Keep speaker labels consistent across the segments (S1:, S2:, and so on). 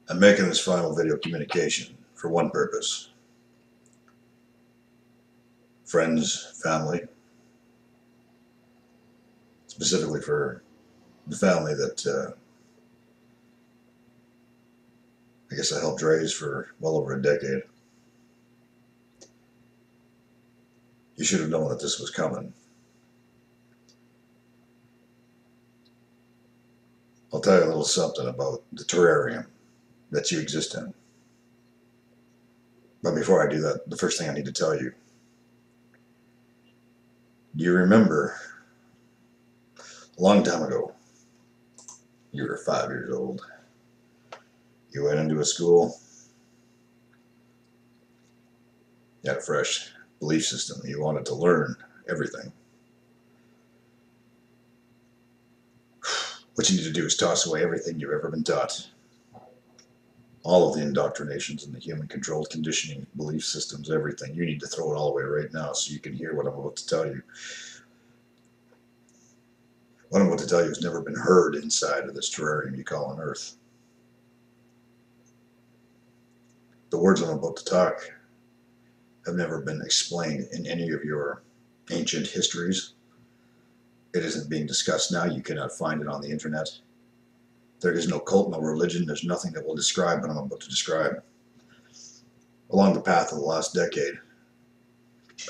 S1: I'm making this final video communication for one purpose. Friends, family, specifically for the family that I guess I helped raise for well over a decade. You should have known that this was coming. I'll tell you a little something about the terrarium that you exist in. But before I do that, the first thing I need to tell you, do you remember a long time ago, you were 5 years old, you went into a school, you had a fresh belief system, you wanted to learn everything. What you need to do is toss away everything you've ever been taught. All of the indoctrinations and the human controlled conditioning, belief systems, everything. You need to throw it all away right now so you can hear what I'm about to tell you. What I'm about to tell you has never been heard inside of this terrarium you call an Earth. The words I'm about to talk have never been explained in any of your ancient histories. It isn't being discussed now. You cannot find it on the internet. There is no cult, no religion. There's nothing that will describe what I'm about to describe. Along the path of the last decade,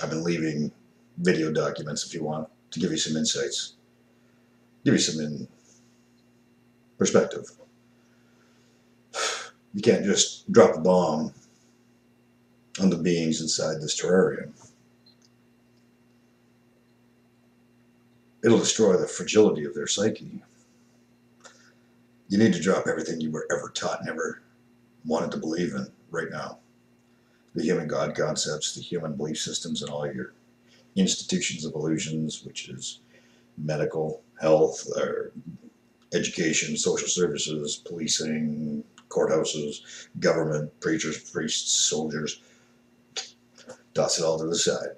S1: I've been leaving video documents, if you want, to give you some insights, give you some perspective. You can't just drop a bomb on the beings inside this terrarium. It'll destroy the fragility of their psyche. You need to drop everything you were ever taught, never wanted to believe in right now. The human God concepts, the human belief systems, and all your institutions of illusions, which is medical, health, education, social services, policing, courthouses, government, preachers, priests, soldiers. Toss it all to the side.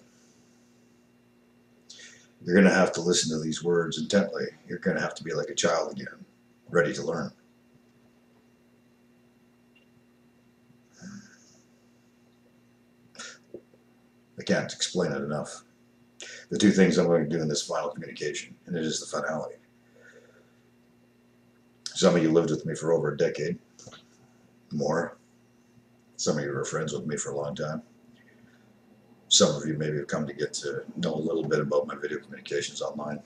S1: You're going to have to listen to these words intently. You're going to have to be like a child again, ready to learn. I can't explain it enough. The two things I'm going to do in this final communication, and it is the finality. Some of you lived with me for over a decade, more. Some of you were friends with me for a long time. Some of you maybe have come to get to know a little bit about my video communications online.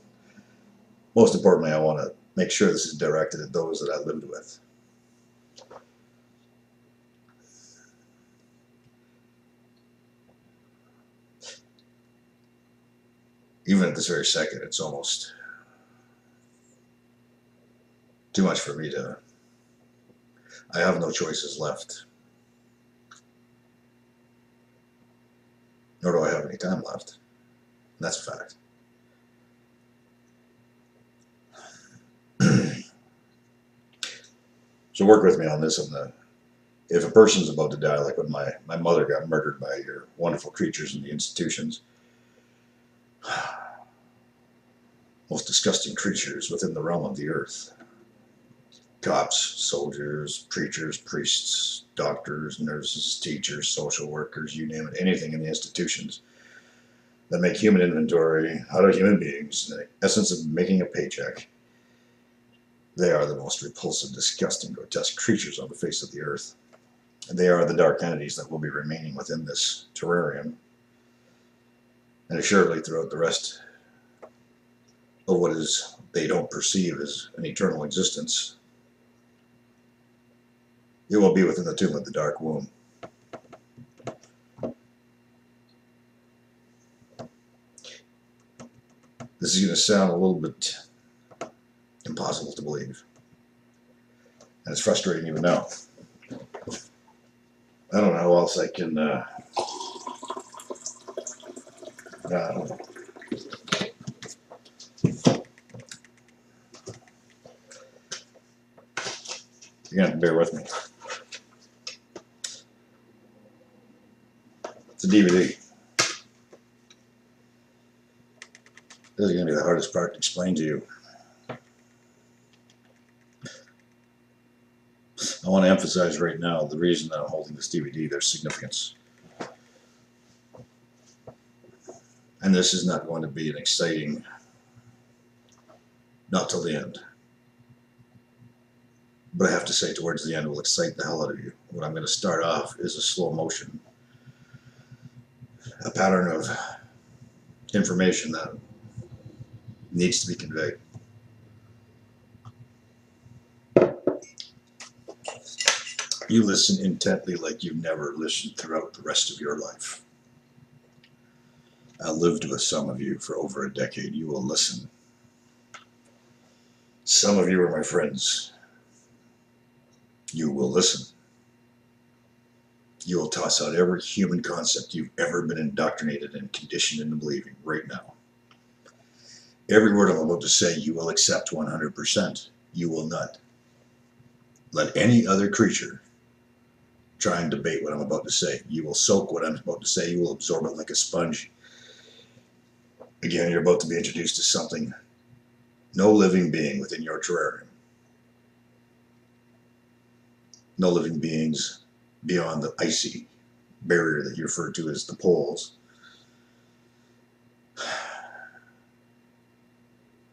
S1: Most importantly, I want to make sure this is directed at those that I lived with. Even at this very second, it's almost too much for me to... I have no choices left. Nor do I have any time left. And that's a fact. So work with me on this. If a person's about to die, like when my mother got murdered by your wonderful creatures in the institutions, most disgusting creatures within the realm of the earth. Cops, soldiers, preachers, priests, doctors, nurses, teachers, social workers, you name it, anything in the institutions that make human inventory out of human beings, in the essence of making a paycheck. They are the most repulsive, disgusting, grotesque creatures on the face of the earth. And they are the dark entities that will be remaining within this terrarium, and assuredly throughout the rest of what is they don't perceive as an eternal existence. It will be within the tomb of the dark womb. This is going to sound a little bit impossible to believe. And it's frustrating even now. I don't know how else I can... I don't know. You're going to have to bear with me. It's a DVD. This is going to be the hardest part to explain to you. I want to emphasize right now the reason that I'm holding this DVD, there's significance. And this is not going to be an exciting, not till the end. But I have to say, towards the end, it will excite the hell out of you. What I'm going to start off is a slow motion, a pattern of information that needs to be conveyed. You listen intently like you've never listened throughout the rest of your life. I lived with some of you for over a decade. You will listen. Some of you are my friends. You will listen. You will toss out every human concept you've ever been indoctrinated and conditioned into believing right now. Every word I'm about to say, you will accept 100%. You will not let any other creature try and debate what I'm about to say. You will soak what I'm about to say. You will absorb it like a sponge. Again, you're about to be introduced to something, no living being within your terrarium. No living beings beyond the icy barrier that you refer to as the poles.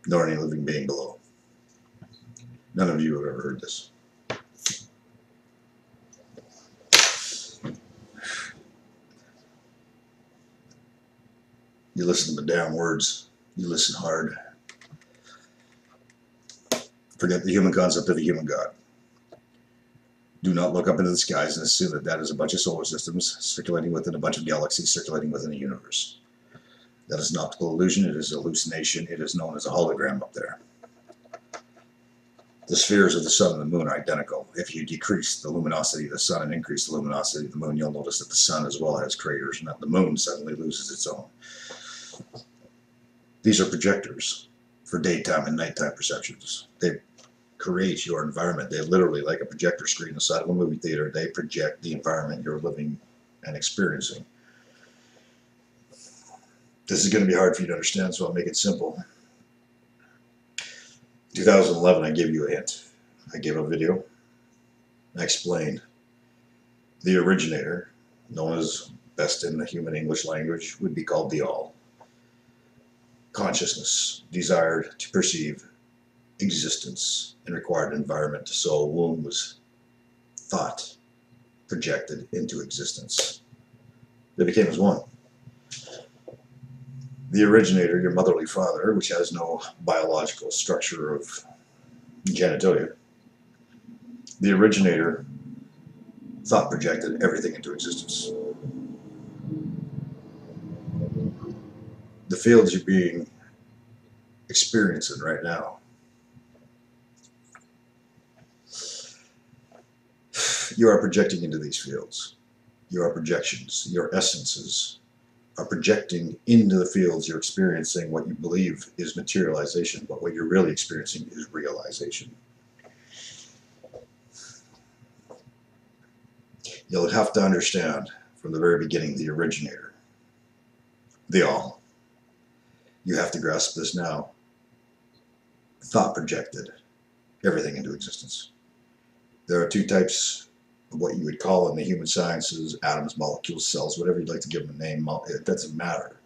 S1: Nor any living being below. None of you have ever heard this. You listen to the damn words. You listen hard. Forget the human concept of a human God. Do not look up into the skies and assume that that is a bunch of solar systems circulating within a bunch of galaxies circulating within a universe. That is an optical illusion. It is a hallucination. It is known as a hologram up there. The spheres of the sun and the moon are identical. If you decrease the luminosity of the sun and increase the luminosity of the moon, you'll notice that the sun as well has craters, and that the moon suddenly loses its own. These are projectors for daytime and nighttime perceptions. They create your environment. They literally, like a projector screen inside of a movie theater, they project the environment you're living and experiencing. This is going to be hard for you to understand, so I'll make it simple. 2011, I gave you a hint. I gave a video. I explained the originator, known as best in the human English language, would be called the all. Consciousness, desired to perceive existence and required environment. So a womb was thought projected into existence. They became as one. The originator, your motherly father, which has no biological structure of genitalia, the originator thought projected everything into existence. The fields you're being experiencing right now, you are projecting into these fields. Your projections, your essences are projecting into the fields you're experiencing what you believe is materialization, but what you're really experiencing is realization. You'll have to understand from the very beginning the originator, the all. You have to grasp this now. Thought projected everything into existence. There are two types of what you would call in the human sciences, atoms, molecules, cells, whatever you'd like to give them a name, it doesn't matter.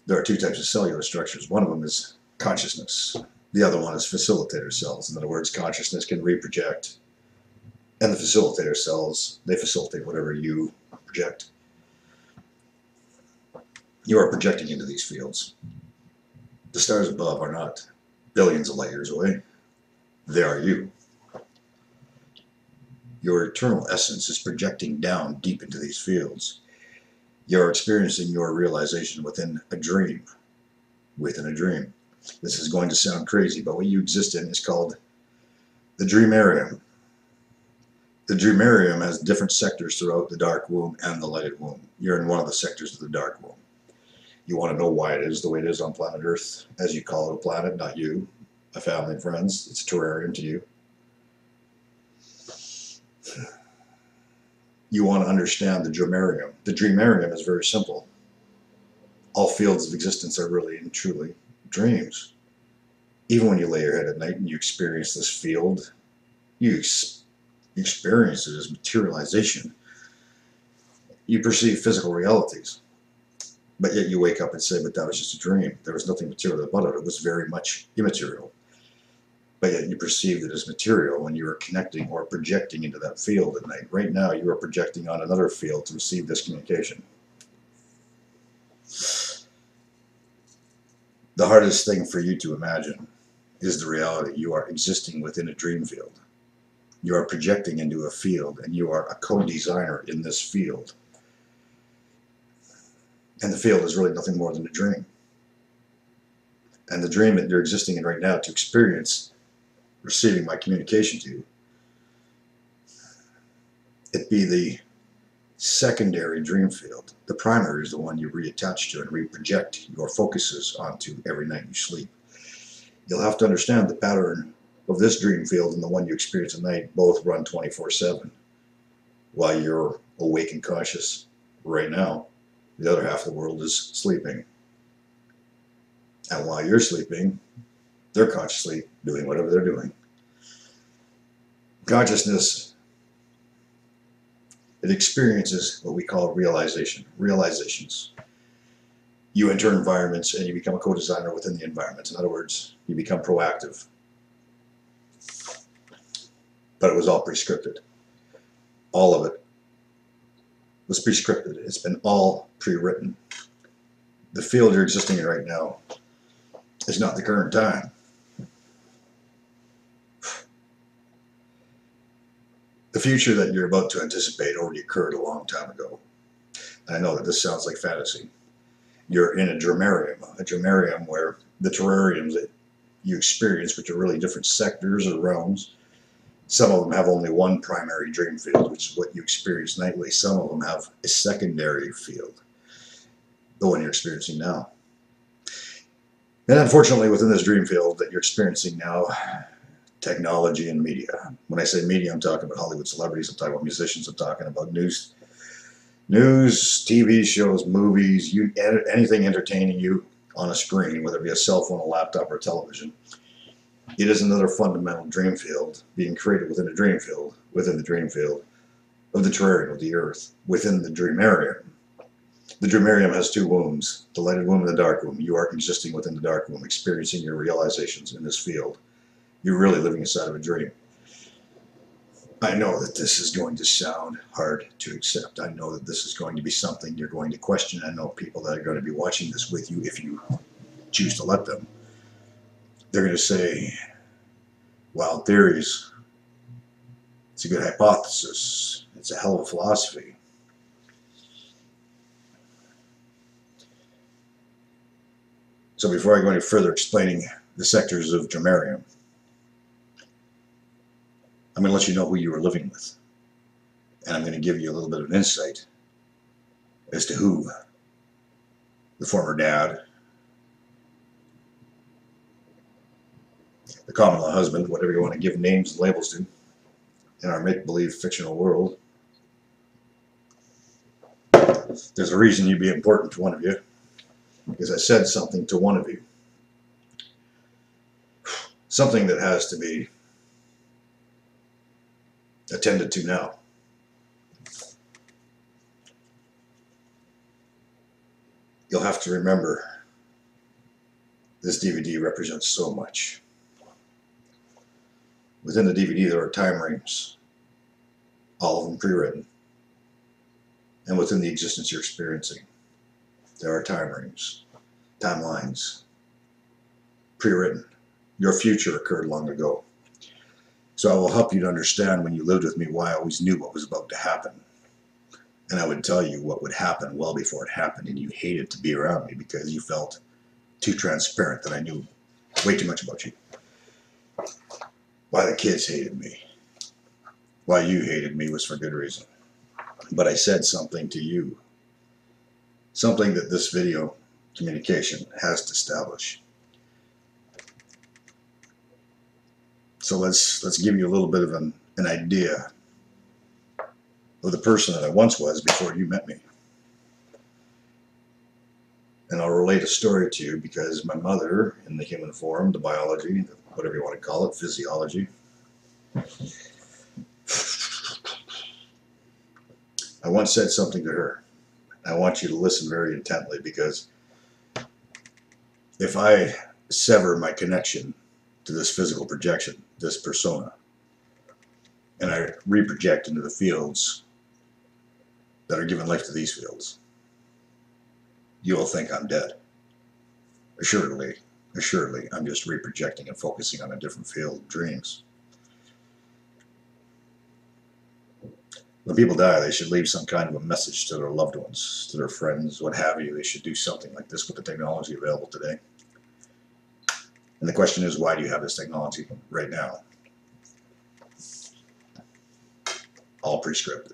S1: There are two types of cellular structures. One of them is consciousness. The other one is facilitator cells. In other words, consciousness can reproject, and the facilitator cells, they facilitate whatever you project. You are projecting into these fields. The stars above are not billions of light years away. They are you. Your eternal essence is projecting down deep into these fields. You're experiencing your realization within a dream. Within a dream. This is going to sound crazy, but what you exist in is called the Dreamarium. The Dreamarium has different sectors throughout the dark womb and the lighted womb. You're in one of the sectors of the dark womb. You want to know why it is the way it is on planet Earth, as you call it a planet, not you, a family and friends. It's a terrarium to you. You want to understand the Dreamarium. The Dreamarium is very simple. All fields of existence are really and truly dreams. Even when you lay your head at night and you experience this field, you experience it as materialization. You perceive physical realities, but yet you wake up and say, but that was just a dream. There was nothing material about it. It was very much immaterial. But yet you perceived it as material when you were connecting or projecting into that field at night. Right now, you are projecting on another field to receive this communication. The hardest thing for you to imagine is the reality. You are existing within a dream field. You are projecting into a field, and you are a co-designer in this field. And the field is really nothing more than a dream. And the dream that you're existing in right now to experience receiving my communication to you, it be the secondary dream field. The primary is the one you reattach to and reproject your focuses onto every night you sleep. You'll have to understand the pattern of this dream field and the one you experience at night both run 24/7. While you're awake and conscious right now, the other half of the world is sleeping. And while you're sleeping, they're consciously doing whatever they're doing. Consciousness, it experiences what we call realizations. You enter environments and you become a co-designer within the environment. In other words, you become proactive. But it was all prescripted. All of it was prescripted. It's been all pre-written. The field you're existing in right now is not the current time. The future that you're about to anticipate already occurred a long time ago. And I know that this sounds like fantasy. You're in a Dreamarium where the terrariums that you experience, which are really different sectors or realms, some of them have only one primary dream field, which is what you experience nightly. Some of them have a secondary field, the one you're experiencing now. And unfortunately, within this dream field that you're experiencing now, technology and media. When I say media, I'm talking about Hollywood celebrities, I'm talking about musicians, I'm talking about news, TV shows, movies, anything entertaining you on a screen, whether it be a cell phone, a laptop, or a television. It is another fundamental dream field being created within the dream field of the terrarium of the earth, within the Dreamarium. The Dreamarium has two wombs, the lighted womb and the dark womb. You are existing within the dark womb, experiencing your realizations in this field. You're really living inside of a dream. I know that this is going to sound hard to accept. I know that this is going to be something you're going to question. I know people that are going to be watching this with you, if you choose to let them. They're going to say, wild theories. It's a good hypothesis. It's a hell of a philosophy. So before I go any further explaining the sectors of Dreamarium, I'm going to let you know who you are living with. And I'm going to give you a little bit of an insight as to who the former dad, the common law husband, whatever you want to give names and labels to, in our make-believe fictional world. There's a reason you'd be important to one of you, because I said something to one of you. Something that has to be attended to now. You'll have to remember this DVD represents so much. Within the DVD there are time rings, all of them pre-written. And within the existence you're experiencing, there are time rings, timelines, pre-written. Your future occurred long ago. So I will help you to understand, when you lived with me, why I always knew what was about to happen. And I would tell you what would happen well before it happened, and you hated to be around me because you felt too transparent, that I knew way too much about you. Why the kids hated me, why you hated me, was for good reason. But I said something to you, something that this video communication has to establish. So let's give you a little bit of an idea of the person that I once was before you met me. And I'll relate a story to you, because my mother, in the human form, the biology, whatever you want to call it, physiology, I once said something to her. I want you to listen very intently, because if I sever my connection to this physical projection, this persona, and I reproject into the fields that are giving life to these fields, you will think I'm dead. Assuredly, I'm just reprojecting and focusing on a different field of dreams. When people die, they should leave some kind of a message to their loved ones, to their friends, what have you. They should do something like this with the technology available today. And the question is, why do you have this technology right now? All pre-scripted.